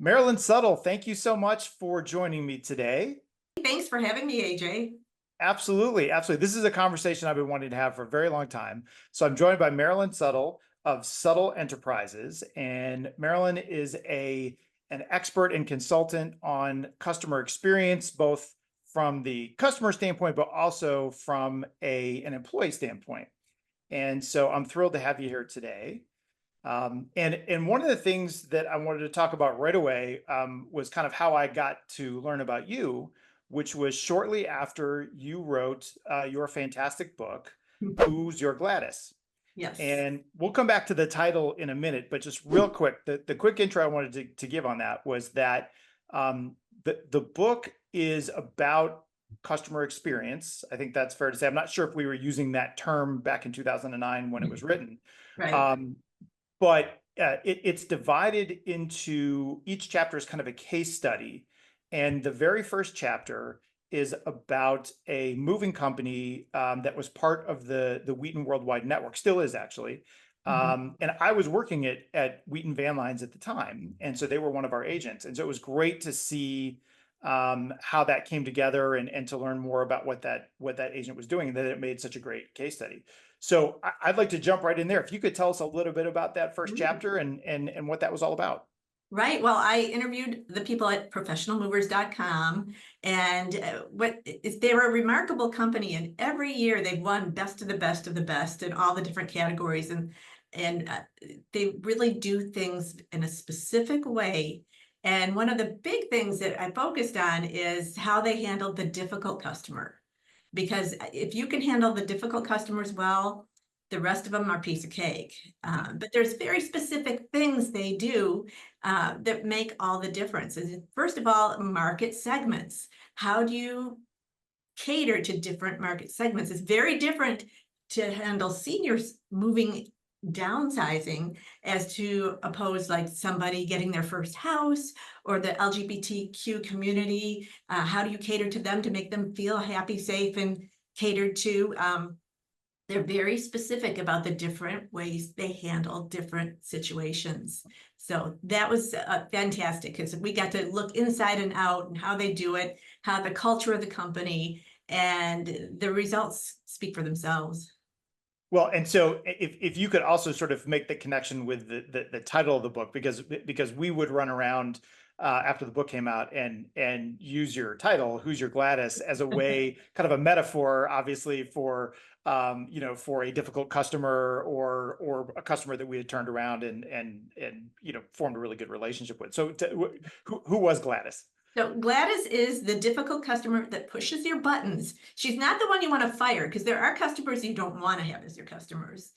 Marilyn Suttle, thank you so much for joining me today. Thanks for having me, AJ. Absolutely, absolutely. This is a conversation I've been wanting to have for a very long time. So I'm joined by Marilyn Suttle of Suttle Enterprises, and Marilyn is an expert and consultant on customer experience, both from the customer standpoint, but also from an employee standpoint. And so I'm thrilled to have you here today. And one of the things that I wanted to talk about right away was kind of how I got to learn about you, which was shortly after you wrote your fantastic book, Who's Your Gladys? Yes. And we'll come back to the title in a minute, but just real quick, the quick intro I wanted to give on that was that the book is about customer experience. I think that's fair to say. I'm not sure if we were using that term back in 2009 when it was written. Right. Um, but it's divided into each chapter is kind of a case study. And the very first chapter is about a moving company that was part of the Wheaton Worldwide Network, still is actually. Mhm. And I was working at Wheaton Van Lines at the time. And so they were one of our agents. And so it was great to see how that came together and to learn more about what that agent was doing and that it made such a great case study. So I'd like to jump right in there. If you could tell us a little bit about that first Ooh. chapter and what that was all about. Right. Well, I interviewed the people at professionalmovers.com, and they're a remarkable company, and every year they've won best of the best of the best in all the different categories, and they really do things in a specific way. And one of the big things that I focused on is how they handled the difficult customer. Because if you can handle the difficult customers well, the rest of them are piece of cake. But there's very specific things they do that make all the difference. First of all, market segments. How do you cater to different market segments? It's very different to handle seniors moving downsizing as to oppose like somebody getting their first house or the LGBTQ community. How do you cater to them to make them feel happy, safe, and catered to? They're very specific about the different ways they handle different situations. So that was fantastic because we got to look inside and out and how they do it, how the culture of the company, and the results speak for themselves. Well, and so if you could also sort of make the connection with the title of the book, because we would run around after the book came out and use your title, Who's Your Gladys, as a way, kind of a metaphor, obviously, for for a difficult customer or a customer that we had turned around and formed a really good relationship with. So who was Gladys? So Gladys is the difficult customer that pushes your buttons. She's not the one you want to fire because there are customers you don't want to have as your customers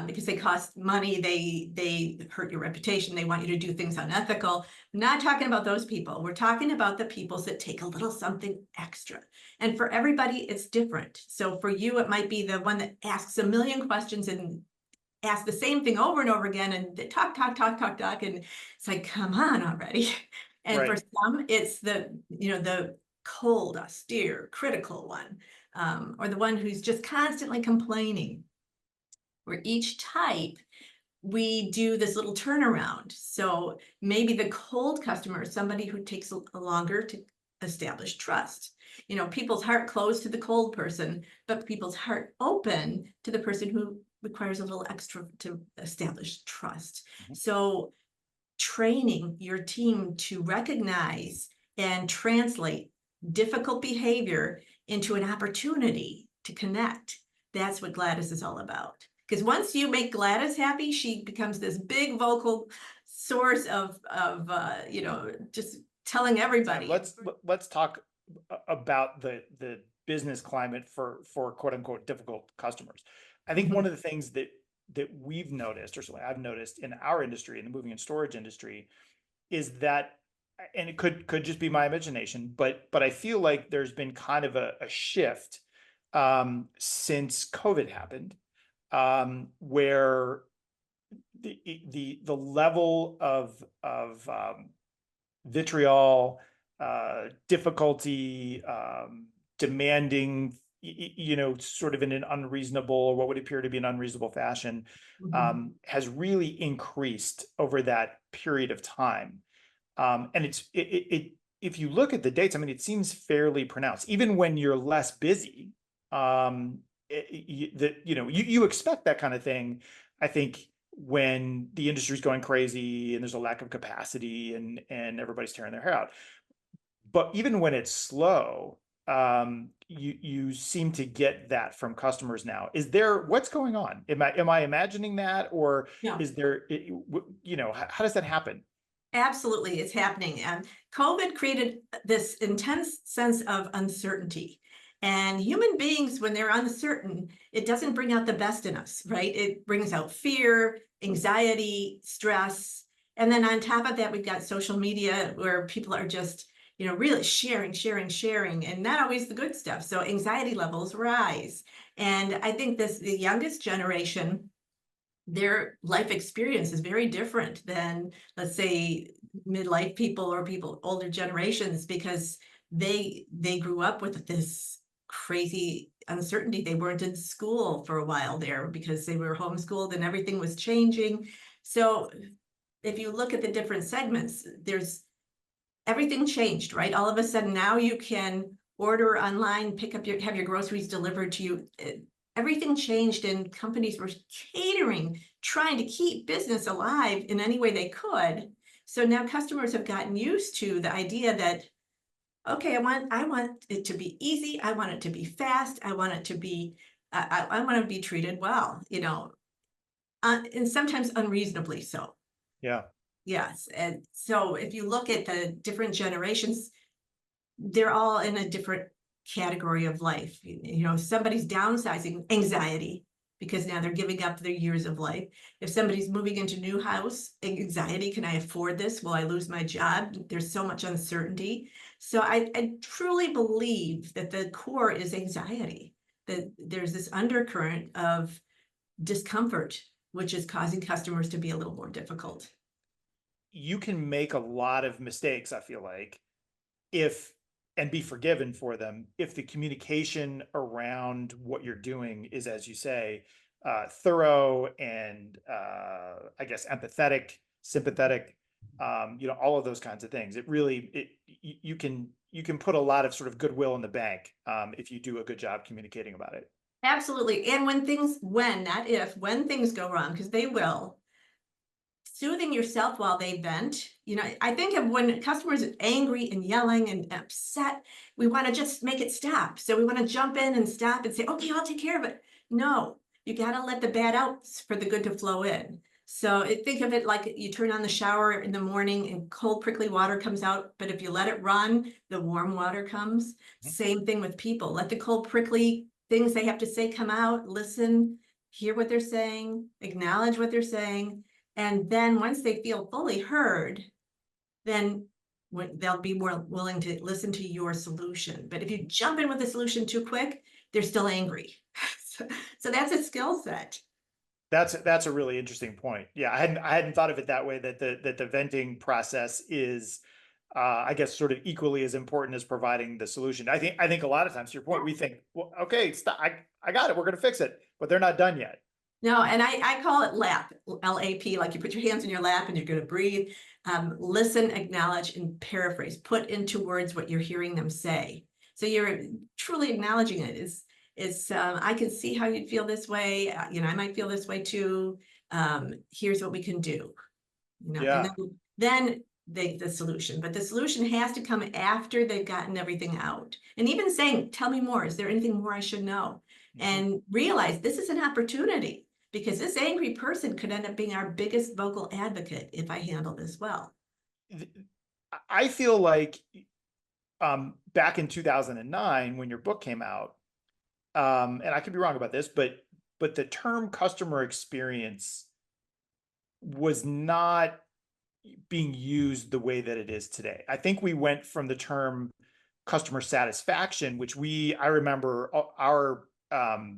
because they cost money, they hurt your reputation, they want you to do things unethical. I'm not talking about those people. We're talking about the people that take a little something extra. And for everybody, it's different. So for you, it might be the one that asks a million questions and asks the same thing over and over again, and they talk, and it's like, come on already. And for Right. some, it's the cold, austere, critical one, or the one who's just constantly complaining. For each type, we do this little turnaround. So maybe the cold customer is somebody who takes a longer to establish trust. People's heart closed to the cold person, but people's heart open to the person who requires a little extra to establish trust. Mhm. So training your team to recognize and translate difficult behavior into an opportunity to connect. That's what Gladys is all about. Because once you make Gladys happy, she becomes this big vocal source of just telling Yeah, everybody. let's talk about the business climate for quote unquote difficult customers. I think one Mhm. of the things that we've noticed, or certainly I've noticed in our industry, in the moving and storage industry, is that, and it could just be my imagination, but I feel like there's been kind of a shift since COVID happened, where the level of vitriol, difficulty, demanding, sort of in an unreasonable, or what would appear to be an unreasonable fashion, Mhm. has really increased over that period of time. And if you look at the dates, I mean, it seems fairly pronounced, even when you're less busy. You expect that kind of thing, I think, when the industry's going crazy and there's a lack of capacity and everybody's tearing their hair out. But even when it's slow, you seem to get that from customers now. What's going on? Am I imagining that, or Yeah. is there, how does that happen? Absolutely, it's happening. And COVID created this intense sense of uncertainty. And human beings, when they're uncertain, it doesn't bring out the best in us, right? It brings out fear, anxiety, stress. And then on top of that, we've got social media where people are just, really sharing, and not always the good stuff. So anxiety levels rise. And I think the youngest generation, their life experience is very different than, let's say, midlife people or people older generations, because they grew up with this crazy uncertainty. They weren't in school for a while there because they were homeschooled and everything was changing. So if you look at the different segments, there's everything changed, right? All of a sudden now you can order online, have your groceries delivered to you. Everything changed, and companies were catering, trying to keep business alive in any way they could. So now customers have gotten used to the idea that, okay, I want it to be easy. I want it to be fast. I want it to be, I want to be treated well, and sometimes unreasonably so. Yeah. Yes. And so if you look at the different generations, they're all in a different category of life. Somebody's downsizing, anxiety, because now they're giving up their years of life. If somebody's moving into a new house, anxiety, can I afford this? Will I lose my job? There's so much uncertainty. So I truly believe that the core is anxiety, that there's this undercurrent of discomfort, which is causing customers to be a little more difficult. You can make a lot of mistakes, I feel like, if and be forgiven for them if the communication around what you're doing is, as you say, thorough and I guess empathetic, sympathetic, all of those kinds of things. You can put a lot of sort of goodwill in the bank if you do a good job communicating about it. Absolutely. And not if, when things go wrong, because they will, soothing yourself while they vent. I think of when customers are angry and yelling and upset, we want to just make it stop. So we want to jump in and stop and say, okay, I'll take care of it. No, you got to let the bad out for the good to flow in. So think of it like you turn on the shower in the morning and cold, prickly water comes out. But if you let it run, the warm water comes. Same thing with people. Let the cold, prickly things they have to say come out, listen, hear what they're saying, acknowledge what they're saying. And then once they feel fully heard, then they'll be more willing to listen to your solution. But if you jump in with the solution too quick, they're still angry. So that's a skill set. That's a really interesting point. Yeah, I hadn't thought of it that way. That the venting process is, I guess, sort of equally as important as providing the solution. I think a lot of times, to your point, we think, well, okay, stop, I got it. We're going to fix it, but they're not done yet. No, and I call it LAP, LAP, like you put your hands in your lap and you're going to breathe, listen, acknowledge, and paraphrase, put into words what you're hearing them say. So you're truly acknowledging it. I can see how you'd feel this way. I might feel this way too. Here's what we can do, and Yeah. then the solution, but the solution has to come after they've gotten everything out. And even saying, tell me more. Is there anything more I should know? And realize this is an opportunity, because this angry person could end up being our biggest vocal advocate if I handle this well. I feel like back in 2009, when your book came out, and I could be wrong about this, but the term customer experience was not being used the way that it is today. I think we went from the term customer satisfaction, which I remember our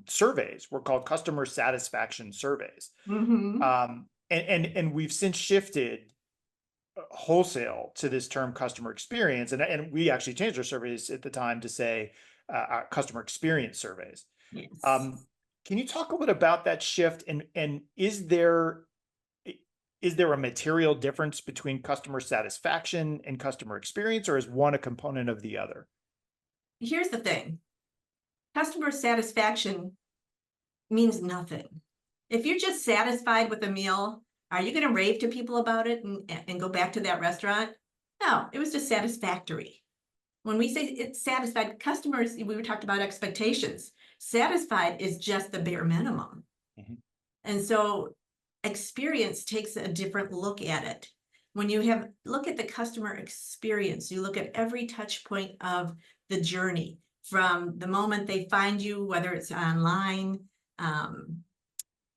surveys were called customer satisfaction surveys. Mm-hmm. And we've since shifted wholesale to this term customer experience. And we actually changed our surveys at the time to say our customer experience surveys. Yes. Can you talk a little bit about that shift? And is there, is there a material difference between customer satisfaction and customer experience, or is one a component of the other? Here's the thing, customer satisfaction means nothing. If you're just satisfied with a meal, are you going to rave to people about it and go back to that restaurant? No, it was just satisfactory. When we say it's satisfied, customers, we were talking about expectations. Satisfied is just the bare minimum. Mhm. And so experience takes a different look at it. When you have look at the customer experience, you look at every touch point of the journey from the moment they find you, whether it's online, um,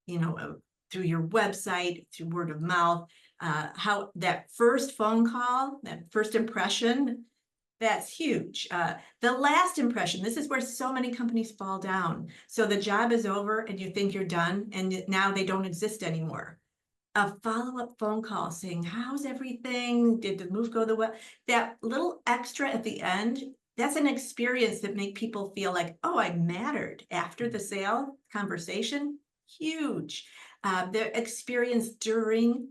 you know, through your website, through word of mouth, how that first phone call, that first impression, that's huge. The last impression, this is where so many companies fall down. So the job is over and you think you're done and now they don't exist anymore. A follow-up phone call saying, how's everything? Did the move go the way? That little extra at the end, that's an experience that make people feel like, oh, I mattered after the sale conversation. Huge. The experience during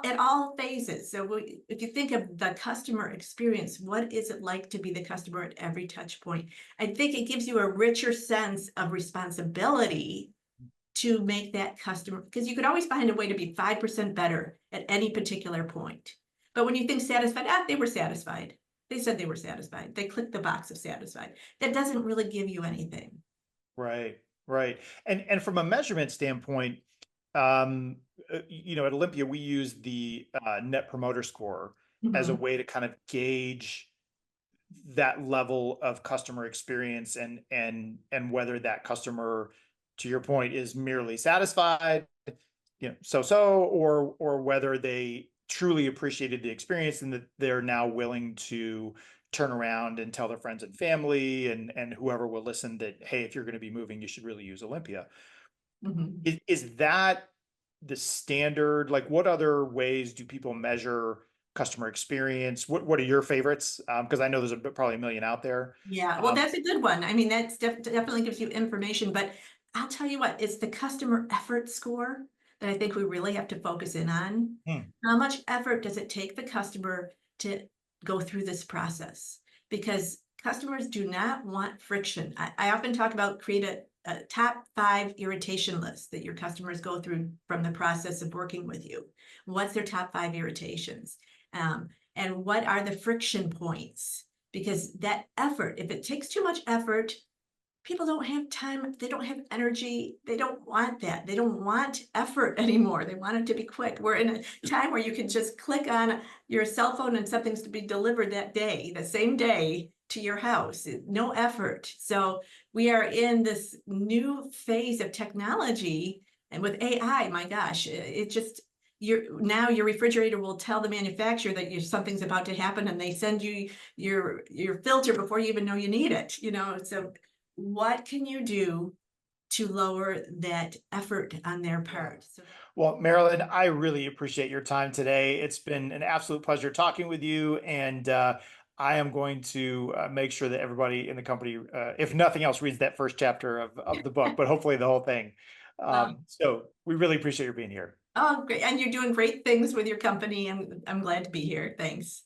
at all phases. So if you think of the customer experience, what is it like to be the customer at every touch point? I think it gives you a richer sense of responsibility to make that customer, because you could always find a way to be 5% better at any particular point. But when you think satisfied, they were satisfied. They said they were satisfied. They clicked the box of satisfied. That doesn't really give you anything. Right, right. And from a measurement standpoint, at Olympia, we use the Net Promoter Score as a Mhm. way to kind of gauge that level of customer experience and whether that customer, to your point, is merely satisfied, or whether they truly appreciated the experience and that they're now willing to turn around and tell their friends and family and whoever will listen that, hey, if you're going to be moving, you should really use Olympia. Mhm. Is that the standard? Like, what other ways do people measure customer experience? What are your favorites? Because I know there's probably a million out there. Yeah, well, Um, that's a good one. I mean, that's definitely gives you information, but I'll tell you what, it's the customer effort score that I think we really have to focus in on. hmm, How much effort does it take the customer to go through this process? Because customers do not want friction. I often talk about create a top 5 irritation list that your customers go through from the process of working with you. What's their top 5 irritations? And what are the friction points? Because that effort, if it takes too much effort, people don't have time, they don't have energy, they don't want that. They don't want effort anymore. They want it to be quick. We're in a time where you can just click on your cell phone and something's to be delivered that day, the same day to your house. No effort. So we are in this new phase of technology, and with AI, my gosh, it just now your refrigerator will tell the manufacturer that something's about to happen and they send you your filter before you even know you need it, so what can you do to lower that effort on their part? So, well, Marilyn, I really appreciate your time today. It's been an absolute pleasure talking with you, and I am going to make sure that everybody in the company, if nothing else, reads that first chapter of the book, but hopefully the whole thing. So we really appreciate your being here. oh, great. And you're doing great things with your company. And I'm glad to be here. Thanks.